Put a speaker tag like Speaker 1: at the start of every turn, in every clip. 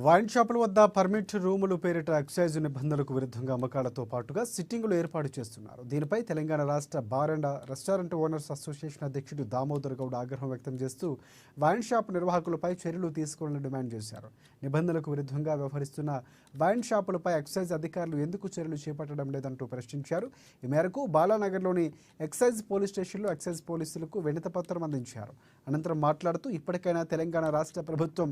Speaker 1: Wine షాపుల వద్ద permit రూములు పేరిట ఎక్సైజ్ నిబంధనలకు విరుద్ధంగా అమ్మకాలతో పాటుగా సిట్టింగులు ఏర్పాటు చేస్తున్నారు. దీనిపై తెలంగాణ రాష్ట్ర bar and restaurant owners association అధ్యక్షుడు దామోదర్ గౌడ్ ఆగ్రహం వ్యక్తం చేస్తూ వైన్ షాప్ నిర్వాహకులపై చర్యలు తీసుకోవాలని డిమాండ్ చేశారు. నిబంధనలకు విరుద్ధంగా వ్యవహరిస్తున్న వైన్ షాపులపై ఎక్సైజ్ అధికారులు ఎందుకు చర్యలు చేపట్టడం లేదంటూ ప్రశ్నించారు. ఈ మేరకు బాలానగర్లోని ఎక్సైజ్ పోలీస్ స్టేషన్లో ఎక్సైజ్ పోలీసులకు వినతిపత్రం అందించారు. అనంతరం మాట్లాడుతూ ఇప్పటికైనా తెలంగాణ రాష్ట్ర ప్రభుత్వం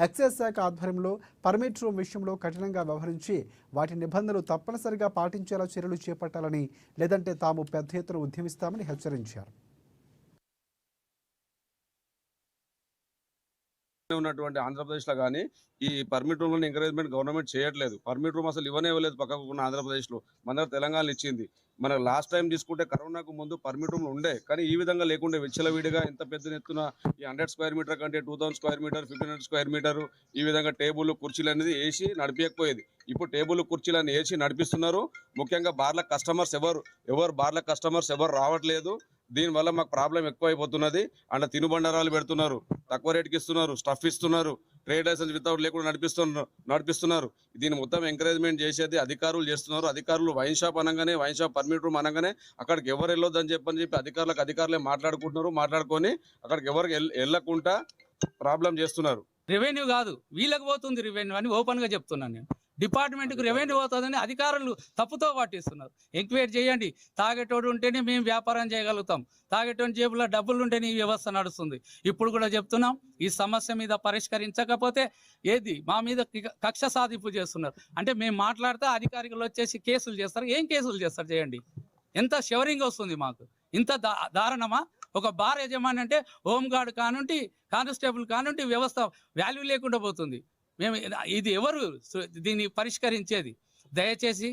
Speaker 1: ఎక్సైజ్ శాఖ ఆధ్వర్యంలో పర్మిట్ రూమ్ విషయంలో కఠినంగా వ్యవహరించి వాటి నిబంధనలు తప్పనిసరిగా పాటించేలా చర్యలు చేపట్టాలని, లేదంటే తాము పెద్ద ఎత్తున ఉద్యమిస్తామని హెచ్చరించారు.
Speaker 2: ఉన్నటువంటి ఆంధ్రప్రదేశ్లో కానీ ఈ పర్మిట్ రూమ్లను ఎంకరేజ్మెంట్ గవర్నమెంట్ చేయట్లేదు. పర్మిట్ రూమ్ అసలు ఇవ్వలేదు పక్కకు ఉన్న ఆంధ్రప్రదేశ్లో. మన తెలంగాణలో ఇచ్చింది. మన లాస్ట్ టైం తీసుకుంటే కరోనాకు ముందు పర్మిట్ రూమ్లు ఉండే, కానీ ఈ విధంగా లేకుండే విచ్చలవిడిగా ఇంత పెద్ద ఎత్తున ఈ 100 స్క్వేర్ మీటర్ కంటే 2000 స్క్వేర్ మీటర్ 1500 స్క్వేర్ మీటర్ ఈ విధంగా టేబుల్ కుర్చీలు అనేది వేసి నడిపించకపోయేది. ఇప్పుడు టేబుల్ కుర్చీలను వేసి నడిపిస్తున్నారు. ముఖ్యంగా బార్ల కస్టమర్స్ బార్ల కస్టమర్స్ ఎవరు రావట్లేదు. దీనివల్ల మాకు ప్రాబ్లం ఎక్కువైపోతున్నది. అండ్ తినుబండారాలు పెడుతున్నారు, తక్కువ రేటుకి ఇస్తున్నారు, స్టఫ్ ఇస్తున్నారు, ట్రేడ్ లైసెన్స్ వితౌట్ లేకుండా నడిపిస్తున్నారు. దీన్ని మొత్తం ఎంకరేజ్మెంట్ చేసేది అధికారులు చేస్తున్నారు. అధికారులు వైన్ షాప్ అనగానే, వైన్ షాప్ పర్మిట్ రూమ్ అనగానే అక్కడికి ఎవరు వెళ్ళొద్దని చెప్పి అధికారులే మాట్లాడుకొని అక్కడికి ఎవరికి వెళ్ళకుండా ప్రాబ్లం చేస్తున్నారు.
Speaker 3: రెవెన్యూ కాదు, వీళ్ళకి పోతుంది రెవెన్యూ అని ఓపెన్గా చెప్తున్నాను నేను. డిపార్ట్మెంట్కి రెవెన్యూ పోతుందని అధికారులు తప్పుతో పట్టిస్తున్నారు. ఎంక్వైరీ చేయండి. తాగేటోడు ఉంటేనే మేము వ్యాపారం చేయగలుగుతాం. తాగేటోని జేబులో డబ్బులు ఉంటేనే ఈ వ్యవస్థ నడుస్తుంది. ఇప్పుడు కూడా చెప్తున్నాం, ఈ సమస్య మీద పరిష్కరించకపోతే మా మీద కక్ష సాధింపు చేస్తున్నారు. అంటే మేము మాట్లాడితే అధికారులు వచ్చేసి కేసులు చేస్తారు. ఏం కేసులు చేస్తారు చేయండి. ఎంత షవరింగ్ వస్తుంది మాకు. ఇంత దారుణమా? ఒక బార్ యజమాని అంటే హోంగార్డ్ కానుంటి, కానిస్టేబుల్ కానుంటి వ్యవస్థ వాల్యూ లేకుండా పోతుంది. ఇది ఎవరు దీన్ని పరిష్కరించేది? దయచేసి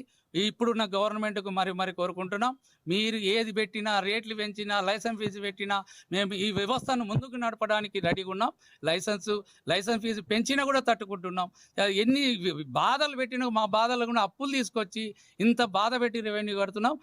Speaker 3: ఇప్పుడున్న గవర్నమెంట్కు మరి కోరుకుంటున్నాం, మీరు ఏది పెట్టినా, రేట్లు పెంచినా, లైసెన్స్ ఫీజు పెట్టినా మేము ఈ వ్యవస్థను ముందుకు నడపడానికి రెడీగా ఉన్నాం. లైసెన్స్ ఫీజు పెంచినా కూడా తట్టుకుంటున్నాం. ఎన్ని బాధలు పెట్టినా మా బాధలు కూడా అప్పులు తీసుకొచ్చి ఇంత బాధ పెట్టి రెవెన్యూ కడుతున్నాం.